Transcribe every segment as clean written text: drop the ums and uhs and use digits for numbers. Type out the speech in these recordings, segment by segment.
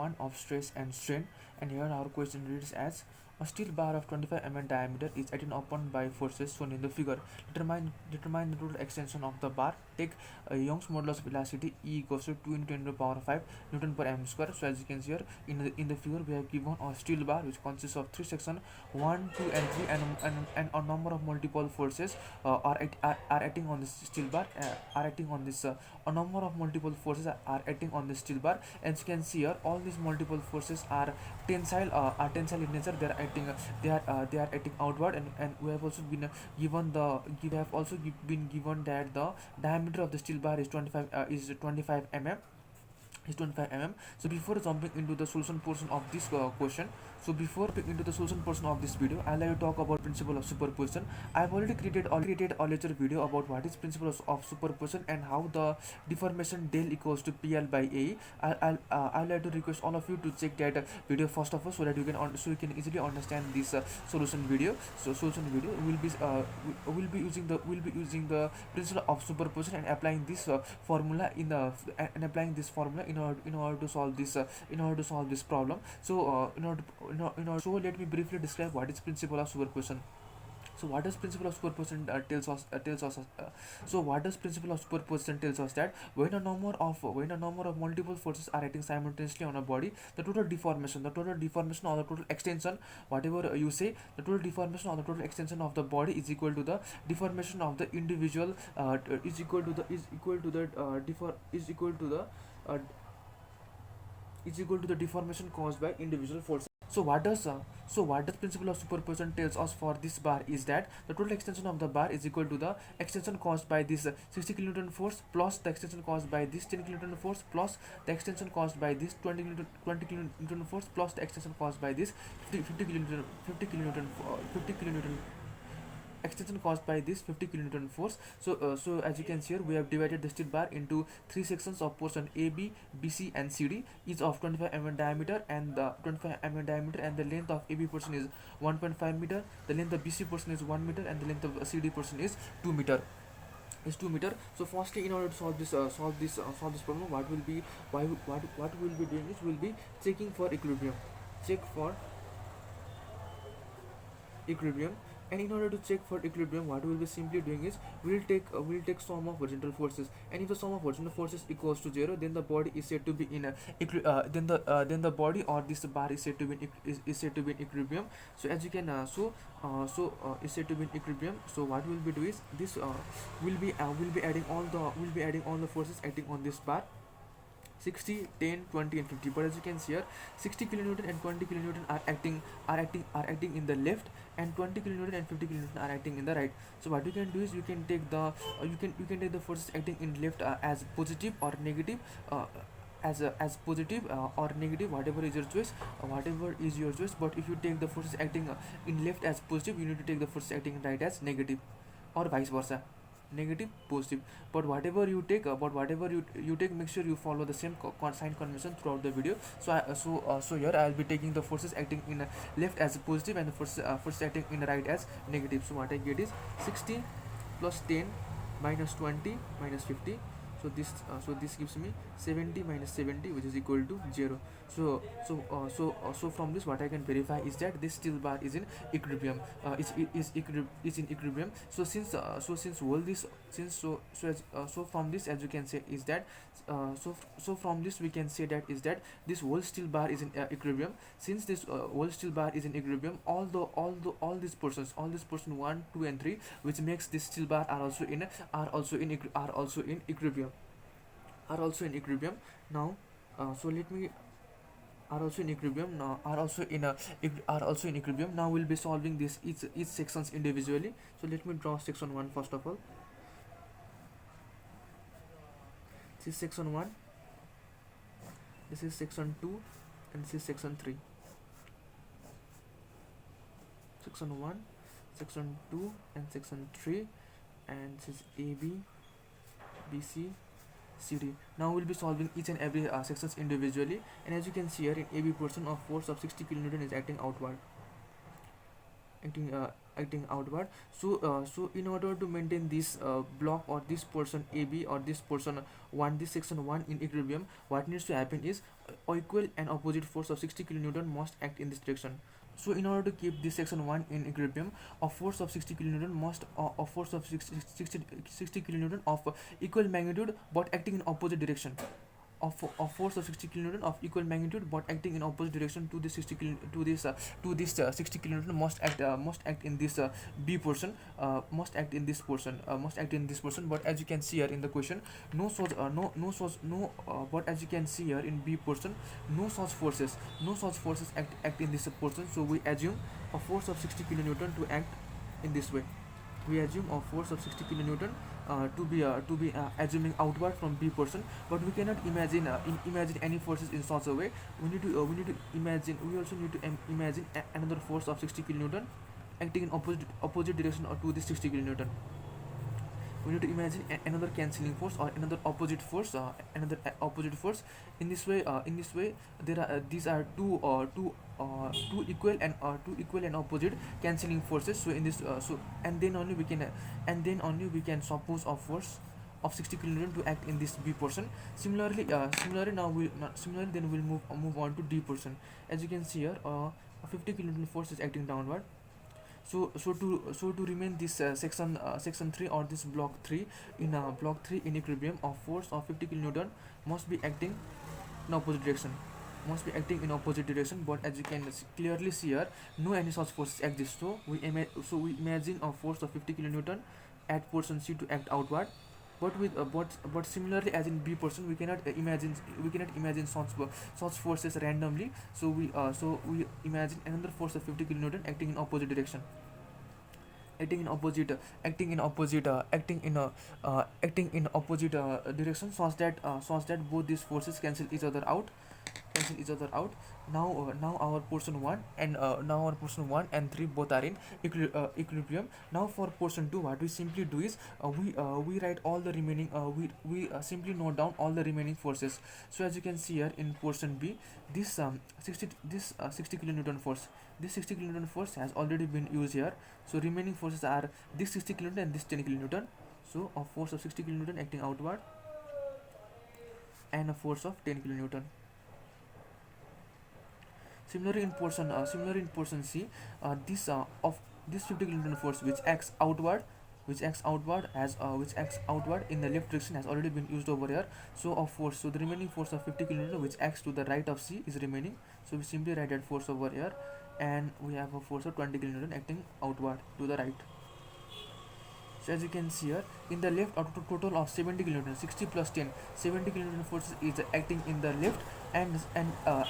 one of stress and strain. And here our question reads as: a steel bar of 25 mm diameter is acting upon by forces shown in the figure. Determine the total extension of the bar. Take Young's modulus of elasticity E equals to 2 into 10 to the power 5 Newton per m square. So as you can see here in the figure, we have given a steel bar which consists of three sections, 1, 2, and 3, and a number of multiple forces are acting on this steel bar. Are acting on this A number of multiple forces are acting on the steel bar. As you can see here, all these multiple forces are tensile in nature. They are acting outward, and we have also been given that the diameter of the steel bar is 25 mm. So before jumping into the solution portion of this question, so before into the solution portion of this video, I'd like to talk about principle of superposition. I've already created a lecture video about what is principle of superposition and how the deformation del equals to PL by A. I'd like to request all of you to check that video first of all, so that you can easily understand this solution video. So solution video will be using the principle of superposition and applying this formula in order to solve this problem. So so let me briefly describe what is principle of superposition. So what does principle of superposition tells us? So what does principle of superposition tells us? That when a number of multiple forces are acting simultaneously on a body, the total deformation or the total extension, whatever you say, the total deformation or the total extension of the body is equal to the deformation of the individual is equal to the deformation caused by individual forces. So what does principle of superposition tells us for this bar is that the total extension of the bar is equal to the extension caused by this 60 kN force plus the extension caused by this 10 kN force plus the extension caused by this 20 kN force plus the extension caused by this 50 kN extension caused by this 50 kN force. So as you can see here, we have divided the steel bar into three sections of portion A, B, BC, and CD, each of 25 mm diameter, and the 25 mm diameter, and the length of AB portion is 1.5 meter, the length of BC portion is 1 meter, and the length of CD portion is 2 meter. So firstly, in order to solve this problem, what we'll be doing is we'll be checking for equilibrium. And in order to check for equilibrium, what we'll be simply doing is we'll take sum of horizontal forces, and if the sum of horizontal forces equals to 0, then the body is said to be in then the body or this bar is said to be in equilibrium. So as you can is said to be in equilibrium. So what we'll be doing is this we'll be adding all the forces acting on this bar: 60, 10, 20, and 50. But as you can see here, 60 kilonewton and 20 kilonewton are acting in the left, and 20 kilonewton and 50 kilonewton are acting in the right. So what you can do is you can take the forces acting in left as positive or negative, as positive or negative, whatever is your choice. But if you take the forces acting in left as positive, you need to take the forces acting in right as negative, or vice versa, negative, positive. But whatever you take, make sure you follow the same sign convention throughout the video. So here I'll be taking the forces acting in left as positive and the forces acting in right as negative. So what I get is 60 plus 10 minus 20 minus 50. So this gives me 70 minus 70, which is equal to 0. So from this, what I can verify is that this steel bar is in equilibrium. Is in equilibrium. So from this, as you can say, is that from this we can say that is that this whole steel bar is in equilibrium. Since this whole steel bar is in equilibrium, all these portions 1, 2, and 3, which makes this steel bar are also in equilibrium. Now so let me are also in equilibrium now. We'll be solving this each sections individually. So let me draw section 1 first of all. This is section 1, this is section 2, and this is section 3. Section 1, section 2, and section 3, and this is AB, BC, CD. Now we'll be solving each and every sections individually. And as you can see here, in AB portion, of force of 60 kN is acting outward, acting outward. So in order to maintain this block or this portion AB or this portion 1, this section 1 in equilibrium, what needs to happen is equal and opposite force of 60 kilonewton must act in this direction. So in order to keep this section 1 in equilibrium, a force of 60 kilonewton must a force of 60 kilonewton of equal magnitude but acting in opposite direction, of force of 60 kilonewton of equal magnitude but acting in opposite direction to this 60 60 kilonewton must act in this B portion, must act in this portion. But as you can see here in the question, but as you can see here in B portion, no such forces act in this portion. So we assume a force of 60 kilonewton to act in this way. We assume a force of 60 kilonewton to be assuming outward from B portion, but we cannot imagine imagine any forces in such a way. We need to imagine. We also need to imagine another force of 60 kilonewton acting in opposite direction or to this 60 kilonewton. We need to imagine another cancelling force or another opposite force, in this way. There are these are two equal and opposite cancelling forces. So in this and then only we can suppose a force of 60 kilonewton to act in this B portion. Similarly, then we'll move on to D portion. As you can see here, a 50 kilonewton force is acting downward. So to remain this section 3 or this block 3 in equilibrium, of force of 50 kilonewton must be acting in opposite direction. But as you can clearly see here, no any such forces exist. So we imagine a force of 50 kilonewton at portion C to act outward. But similarly as in B portion, we cannot imagine such forces randomly. So we imagine another force of 50 kilonewton acting in opposite direction, acting in opposite direction, such that both these forces cancel each other out. Now our portion 1 and 3 both are in equilibrium. Now for portion 2, what we simply do is we write all the remaining we simply note down all the remaining forces. So as you can see here in portion B, this 60 kilonewton force has already been used here. So remaining forces are this 60 kilonewton and this 10 kilonewton. So a force of 60 kilonewton acting outward and a force of 10 kilonewton. Similarly in portion C, this 50 kilonewton force which acts outward in the left direction has already been used over here. So the remaining force of 50 kilonewton which acts to the right of C is remaining. So we simply write that force over here, and we have a force of 20 kilonewton acting outward to the right. So as you can see here, in the left, a total of 70 kilonewton, 60 plus 10, 70 kilonewton forces is acting in the left, and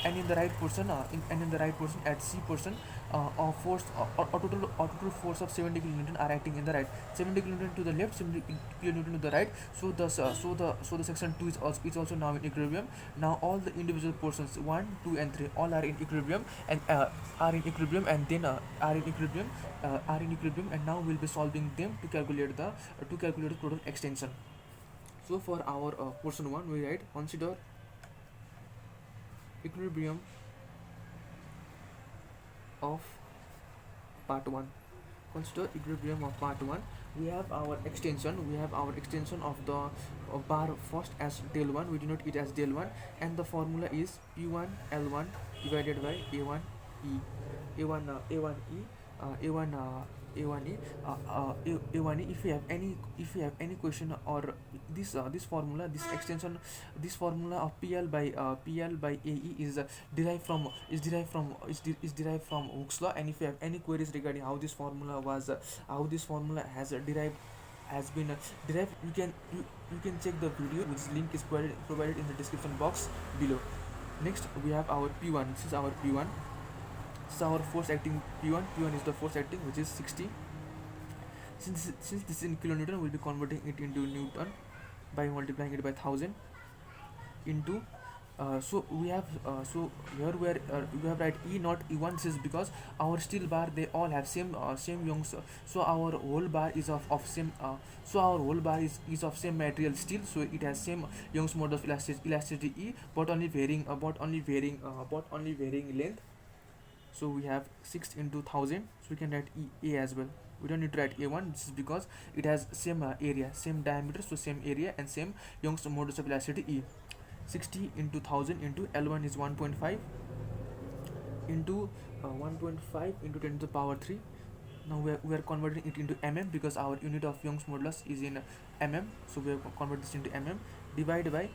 in the right portion, at C portion, a total force of 70 kilonewton are acting in the right. 70 kilonewton to the left, 70 kilonewton to the right. So the section 2 is also now in equilibrium. Now all the individual portions 1, 2, and 3 all are in equilibrium, and and now we'll be solving them to calculate the total extension. So for our portion 1, we write: consider equilibrium of part 1. Consider equilibrium of part 1. We have our extension of the bar first as del 1. We denote it as del 1, and the formula is P1 L1 divided by A1E. A1E. If you have any question or this formula, this extension, this formula of PL by AE is derived from Hooke's law. And if you have any queries regarding how this formula has been derived, you can check the video, which link is provided in the description box below. Next we have our P1. This is our P1. This is our force acting P1. P1 is the force acting, which is 60. Since this is in kilonewton, we'll be converting it into Newton by multiplying it by 1000 into so here we have write E not E1. This is because our steel bar, they all have same Young's. So our whole bar is of same material steel. So it has same Young's mode of elasticity E, but only varying length. So we have 6 into 1000, so we can write A as well. We don't need to write A1. This is because it has same area, same diameter, so same area and same Young's modulus of elasticity E. 60 into 1000 into L1 is 1.5 into 1.5 into 10 to the power 3. Now we are converting it into mm because our unit of Young's modulus is in mm, so we have converted this into mm. Divide by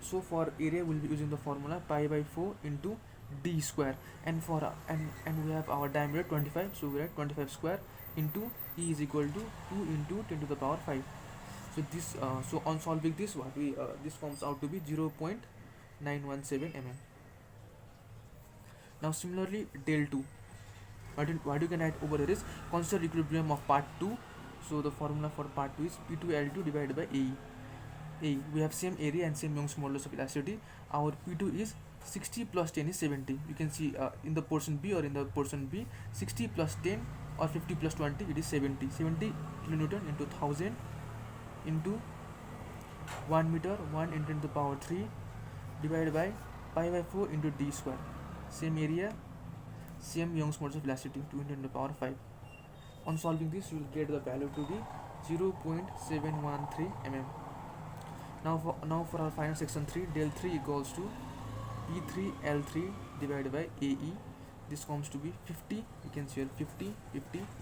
so for area we'll be using the formula pi by 4 into d square, and for and we have our diameter 25, so we write 25 square into E is equal to 2 into 10 to the power 5. So this so on solving this, what we this comes out to be 0.917 mm. Now similarly del 2, what you can write over here is constant equilibrium of part 2. So the formula for part 2 is P2L2 divided by AE. We have same area and same Young's modulus of elasticity. Our P2 is 60 plus 10 is 70. You can see in the portion B or in the portion B, 60 plus 10 or 50 plus 20, it is 70. 70 kilonewton into 1000 into 1 meter, 1 into 10 to the power 3 divided by pi by 4 into d square. Same area, same Young's modulus of elasticity, 2 into 10 to the power 5. On solving this, you will get the value to be 0.713 mm. Now for our final section 3, del 3 equals to P3L3 divided by AE. This comes to be 50. You can see here 50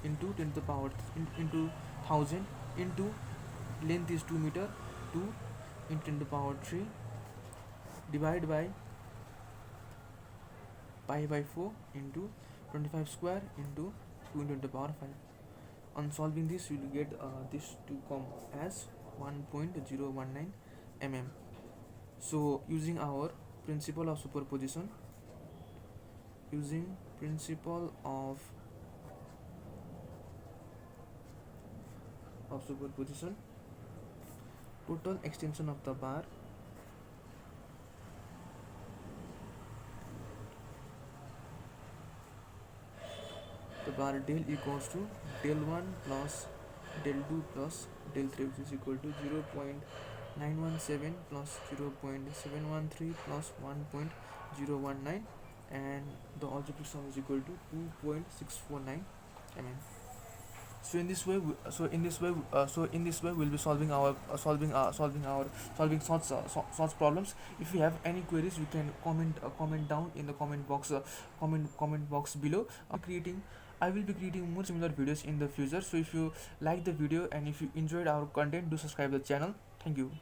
into 10 to the power into 1000 into length is 2 meter, 2 into 10 to the power 3 divided by pi by 4 into 25 square into 2 into 10 to the power 5. On solving this, you will get this to come as 1.019 mm. So using our principle of superposition, total extension of the bar del equals to del 1 plus del 2 plus del 3, which is equal to 0.917 plus 0.713 plus 1.019, and the algebraic sum is equal to 2.649 mm. So in this way we'll be solving such problems. If you have any queries, you can comment down in the comment box below. I will be creating more similar videos in the future. So if you like the video and if you enjoyed our content, do subscribe the channel. Thank you.